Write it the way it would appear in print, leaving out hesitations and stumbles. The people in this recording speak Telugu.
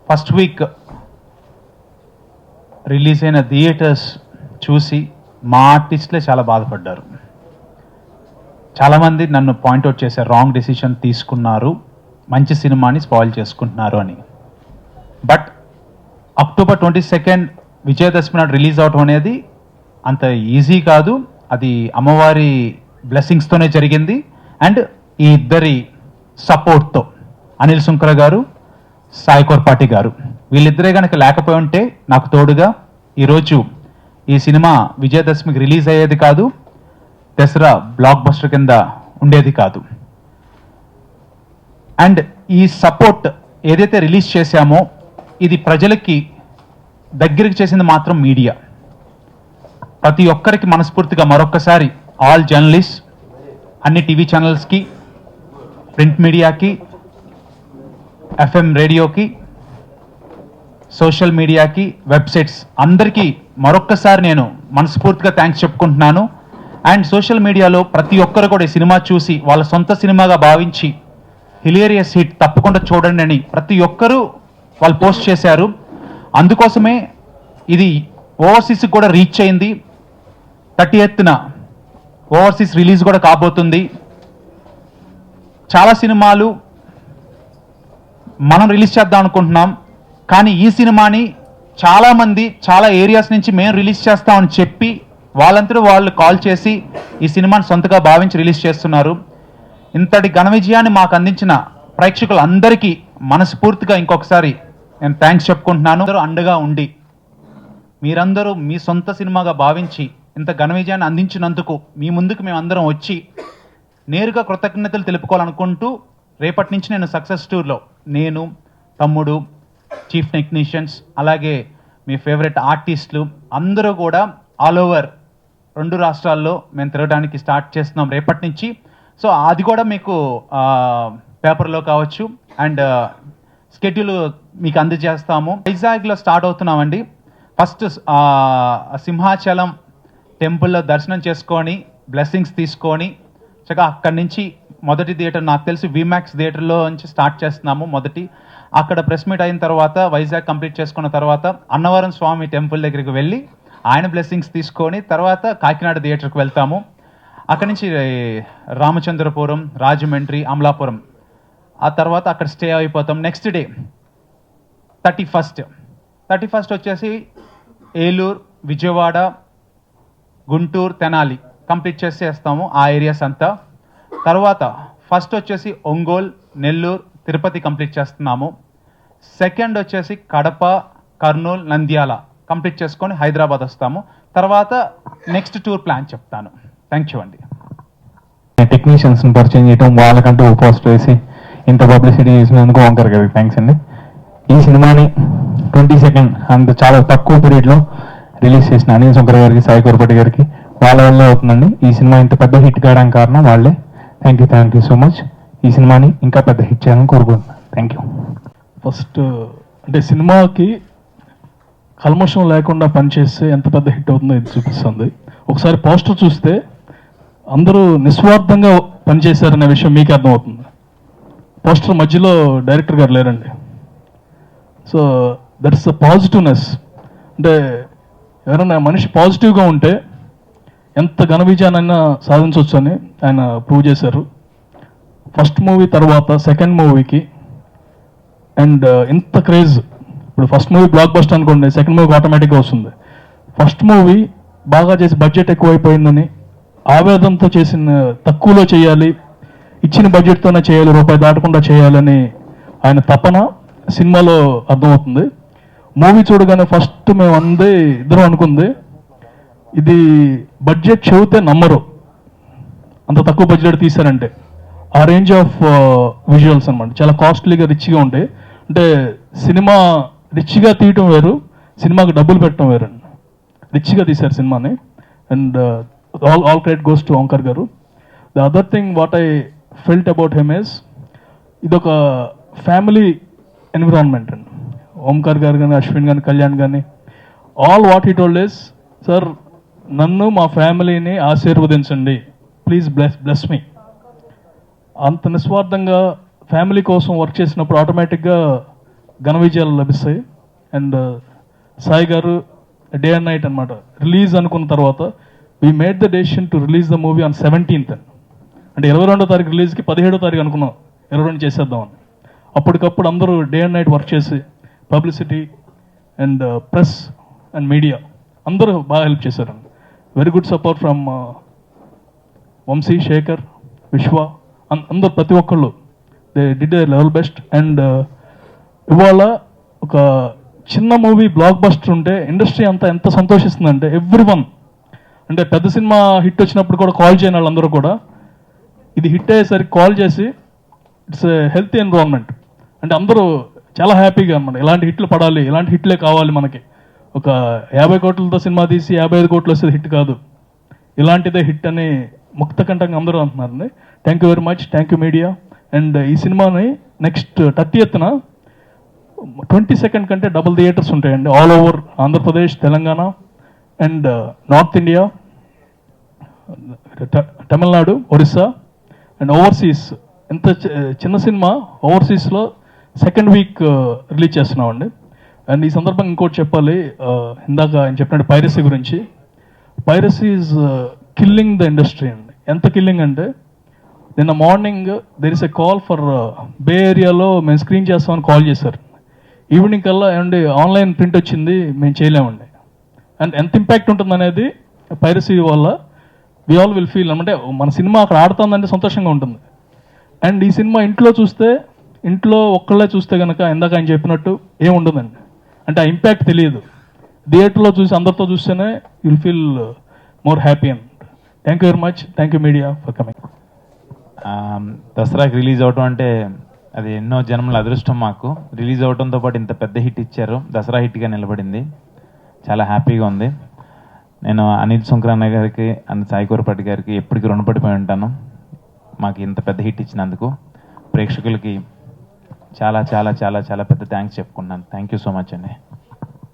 ఫస్ట్ వీక్ రిలీజ్ అయిన థియేటర్స్ చూసి మా ఆర్టిస్టులే చాలా బాధపడ్డారు. చాలామంది నన్ను పాయింట్అవుట్ చేశారు, రాంగ్ డెసిషన్ తీసుకున్నారు, మంచి సినిమాని స్పాయిల్ చేసుకుంటున్నారు అని. బట్ అక్టోబర్ 22 విజయదశమి నాడు రిలీజ్ అవటం అనేది అంత ఈజీ కాదు. అది అమ్మవారి బ్లెస్సింగ్స్తోనే జరిగింది. అండ్ ఈ ఇద్దరి సపోర్ట్తో, అనిల్ సుంకర గారు, సాయి కొర్పాటి గారు, వీళ్ళిద్దరే కనుక లేకపోయి ఉంటే నాకు తోడుగా ఈరోజు ఈ సినిమా విజయదశమికి రిలీజ్ అయ్యేది కాదు, దసరా బ్లాక్ బస్టర్ కింద ఉండేది కాదు. అండ్ ఈ సపోర్ట్ ఏదైతే రిలీజ్ చేశామో ఇది ప్రజలకి దగ్గరికి చేసింది మాత్రం మీడియా. ప్రతి ఒక్కరికి మనస్ఫూర్తిగా మరొక్కసారి ఆల్ జర్నలిస్ట్, అన్ని టీవీ ఛానల్స్కి, ప్రింట్ మీడియాకి, ఎఫ్ఎం రేడియోకి, సోషల్ మీడియాకి, వెబ్సైట్స్ అందరికీ మరొక్కసారి నేను మనస్ఫూర్తిగా థ్యాంక్స్ చెప్పుకుంటున్నాను. అండ్ సోషల్ మీడియాలో ప్రతి ఒక్కరు కూడా ఈ సినిమా చూసి వాళ్ళ సొంత సినిమాగా భావించి హిలేరియస్ హిట్ తప్పకుండా చూడండి అని ప్రతి ఒక్కరూ వాళ్ళు పోస్ట్ చేశారు. అందుకోసమే ఇది ఓవర్సీస్కి కూడా రీచ్ అయింది. 30th ఓవర్సీస్ రిలీజ్ కూడా కాబోతుంది. చాలా సినిమాలు మనం రిలీజ్ చేద్దాం అనుకుంటున్నాం, కానీ ఈ సినిమాని చాలామంది చాలా ఏరియాస్ నుంచి మేము రిలీజ్ చేస్తామని చెప్పి వాళ్ళంతా వాళ్ళు కాల్ చేసి ఈ సినిమాని సొంతగా భావించి రిలీజ్ చేస్తున్నారు. ఇంతటి ఘన విజయాన్ని మాకు అందించిన ప్రేక్షకులందరికీ మనస్ఫూర్తిగా ఇంకొకసారి నేను థ్యాంక్స్ చెప్పుకుంటున్నాను. అందరూ అండగా ఉండి మీరందరూ మీ సొంత సినిమాగా భావించి ఇంత ఘన విజయాన్ని అందించినందుకు మీ ముందుకు మేమందరం వచ్చి నేరుగా కృతజ్ఞతలు తెలుపుకోవాలనుకుంటూ రేపటి నుంచి నేను సక్సెస్ టూర్లో నేను, తమ్ముడు, చీఫ్ టెక్నీషియన్స్, అలాగే మీ ఫేవరెట్ ఆర్టిస్టులు అందరూ కూడా ఆల్ ఓవర్ 2 రాష్ట్రాల్లో మేము తిరగడానికి స్టార్ట్ చేస్తున్నాం రేపటి నుంచి. సో అది కూడా మీకు పేపర్లో కావచ్చు అండ్ స్కెడ్యూల్ మీకు అందజేస్తాము. వైజాగ్లో స్టార్ట్ అవుతున్నామండి. ఫస్ట్ సింహాచలం టెంపుల్లో దర్శనం చేసుకొని బ్లెస్సింగ్స్ తీసుకొని చక్కగా అక్కడి నుంచి మొదటి థియేటర్ నాకు తెలిసి విమాక్స్ థియేటర్లో నుంచి స్టార్ట్ చేస్తున్నాము. అక్కడ ప్రెస్ మీట్ అయిన తర్వాత వైజాగ్ కంప్లీట్ చేసుకున్న తర్వాత అన్నవరం స్వామి టెంపుల్ దగ్గరికి వెళ్ళి ఆయన బ్లెస్సింగ్స్ తీసుకొని తర్వాత కాకినాడ థియేటర్కి వెళ్తాము. అక్కడి నుంచి రామచంద్రపురం, రాజమండ్రి, అమలాపురం, ఆ తర్వాత అక్కడ స్టే అయిపోతాం. నెక్స్ట్ డే 31 వచ్చేసి ఏలూరు, విజయవాడ, గుంటూరు, తెనాలి కంప్లీట్ చేసేస్తాము ఆ ఏరియాస్ అంతా. తర్వాత 1 వచ్చేసి ఒంగోలు, నెల్లూరు, తిరుపతి కంప్లీట్ చేస్తున్నాము. 2 వచ్చేసి కడప, కర్నూలు, నంద్యాల కంప్లీట్ చేసుకొని హైదరాబాద్ వస్తాము. తర్వాత నెక్స్ట్ టూర్ ప్లాన్ చెప్తాను. థ్యాంక్ యూ అండి. టెక్నీషియన్స్ని పరిచయం చేయడం, వాళ్ళకంటూ పోస్ట్ వేసి ఇంత పబ్లిసిటీ చేసినందుకు ఓంకర్ గారికి థ్యాంక్స్ అండి. ఈ సినిమాని 22 అంత చాలా తక్కువ పీరియడ్లో రిలీజ్ చేసిన అనిల్ సుంకర గారికి, సాయి కొరపటి గారికి వాళ్ళ వల్లే అవుతుందండి ఈ సినిమా ఇంత పెద్ద హిట్ కావడానికి కారణం వాళ్ళే. Thank you so much. ఈ సినిమాని ఇంకా పెద్ద హిట్ చేయాలని కోరుకుంటున్నాను. Thank you. ఫస్ట్ అంటే సినిమాకి కల్మషం లేకుండా పనిచేస్తే ఎంత పెద్ద హిట్ అవుతుందో ఇది చూపిస్తుంది. ఒకసారి పోస్టర్ చూస్తే అందరూ నిస్వార్థంగా పనిచేశారనే విషయం మీకే అర్థమవుతుంది. పోస్టర్ మధ్యలో డైరెక్టర్ గారు లేరండి. So that's the positiveness. అంటే ఎవరైనా మనిషి పాజిటివ్గా ఉంటే ఎంత ఘన విజయాన్నైనా సాధించవచ్చు అని ఆయన ప్రూవ్ చేశారు. ఫస్ట్ మూవీ తర్వాత సెకండ్ మూవీకి అండ్ ఇంత క్రేజ్. ఇప్పుడు ఫస్ట్ మూవీ బ్లాక్ బస్టర్ అనుకోండి, సెకండ్ మూవీ ఆటోమేటిక్గా వస్తుంది. ఫస్ట్ మూవీ బాగా చేసి బడ్జెట్ ఎక్కువైపోయిందని ఆవేదనతో చేసిన, తక్కువలో చేయాలి, ఇచ్చిన బడ్జెట్తోనే చేయాలి, రూపాయి దాటకుండా చేయాలని ఆయన తపన సినిమాలో అర్థమవుతుంది. మూవీ చూడగానే ఫస్ట్ మేము ఇద్దరం అనుకుంది ఇది బడ్జెట్ చెబితే నమ్మరు, అంత తక్కువ బడ్జెట్ తీశారంటే. ఆ రేంజ్ ఆఫ్ విజువల్స్ అనమాట, చాలా కాస్ట్లీగా, రిచ్గా ఉంటాయి. అంటే సినిమా రిచ్గా తీయటం వేరు, సినిమాకి డబ్బులు పెట్టడం వేరు. రిచ్గా తీశారు సినిమాని. And all credit goes to Omkar garu. The other thing what I felt about him is ఇదొక ఫ్యామిలీ ఎన్విరాన్మెంట్ అండి. ఓంకర్ గారు కానీ, అశ్విన్ కానీ, కళ్యాణ్ కానీ, all what he told is, sir నన్ను మా ఫ్యామిలీని ఆశీర్వదించండి, ప్లీజ్ బ్లెస్ మీ. అంత నిస్వార్థంగా ఫ్యామిలీ కోసం వర్క్ చేసినప్పుడు ఆటోమేటిక్గా ఘన విజయాలు లభిస్తాయి. అండ్ సాయి గారు డే అండ్ నైట్ అనమాట రిలీజ్ అనుకున్న తర్వాత we made the decision to release the movie on 17th. అంటే 22వ తారీఖు రిలీజ్కి 17వ తారీఖు అనుకున్నాం 22 చేసేద్దామని. అప్పటికప్పుడు అందరూ డే అండ్ నైట్ వర్క్ చేసి publicity and press and media అందరూ బాగా హెల్ప్ చేశారండి. Very good support from Vamshi, Shekhar, Vishwa, అందరు ప్రతి ఒక్కళ్ళు they did a level best. And ఇవాళ ఒక చిన్న మూవీ బ్లాక్ బస్టర్ ఉంటే ఇండస్ట్రీ అంతా ఎంత సంతోషిస్తుందంటే ఎవ్రీ వన్, అంటే పెద్ద సినిమా హిట్ వచ్చినప్పుడు కూడా కాల్ చేయని వాళ్ళందరూ కూడా ఇది హిట్ అయ్యేసరికి కాల్ చేసి ఇట్స్ హెల్తీ ఎన్విరాన్మెంట్, అంటే అందరూ చాలా హ్యాపీగా అనమాట. ఇలాంటి హిట్లు పడాలి, ఇలాంటి హిట్లే కావాలి మనకి. ఒక 50 కోట్లతో సినిమా తీసి 55 కోట్లు వస్తే హిట్ కాదు, ఇలాంటిదే హిట్ అని ముక్త కంఠంగా అందరూ అంటున్నారండి. Thank you very much, thank you media. And ఈ సినిమాని నెక్స్ట్ 30th 22nd కంటే డబుల్ థియేటర్స్ ఉంటాయండి all over Andhra Pradesh, Telangana and north India, Tamil Nadu, Orissa and overseas. ఎంత చిన్న సినిమా ఓవర్సీస్లో సెకండ్ వీక్ రిలీజ్ చేస్తున్నామండి. అండ్ ఈ సందర్భంగా ఇంకోటి చెప్పాలి, ఇందాక ఆయన చెప్పినట్టు పైరసీ గురించి. Piracy is killing the industry అండి. ఎంత కిల్లింగ్ అంటే నిన్న morning there is a call for bay ఏరియాలో మేము స్క్రీన్ చేస్తామని కాల్ చేశారు. ఈవినింగ్ కల్లా ఏమండి ఆన్లైన్ ప్రింట్ వచ్చింది, మేము చేయలేమండి. అండ్ ఎంత ఇంపాక్ట్ ఉంటుంది అనేది పైరసీ వల్ల వి ఆల్ విల్ ఫీల్, అంటే మన సినిమా అక్కడ ఆడుతుందంటే సంతోషంగా ఉంటుంది. అండ్ ఈ సినిమా ఇంట్లో చూస్తే, ఇంట్లో ఒక్కళ్ళే చూస్తే కనుక ఇందాక ఆయన చెప్పినట్టు ఏముండదండి, అంటే ఆ ఇంపాక్ట్ తెలియదు. థియేటర్లో చూసి అందరితో చూస్తేనే will feel more happy. And thank you very much, thank you media for coming. దసరాకి రిలీజ్ అవటం అంటే అది ఎన్నో జన్మల అదృష్టం మాకు. రిలీజ్ అవడంతో పాటు ఇంత పెద్ద హిట్ ఇచ్చారు, దసరా హిట్గా నిలబడింది, చాలా హ్యాపీగా ఉంది. నేను అనిల్ సుంకరన్న గారికి అండ్ సాయి కోరపాటి గారికి ఎప్పటికీ రుణపడిపోయి ఉంటాను, మాకు ఇంత పెద్ద హిట్ ఇచ్చినందుకు. ప్రేక్షకులకి చాలా చాలా చాలా చాలా పెద్ద థ్యాంక్స్ చెప్పుకున్నాను. థ్యాంక్ యూ సో మచ్ అండి.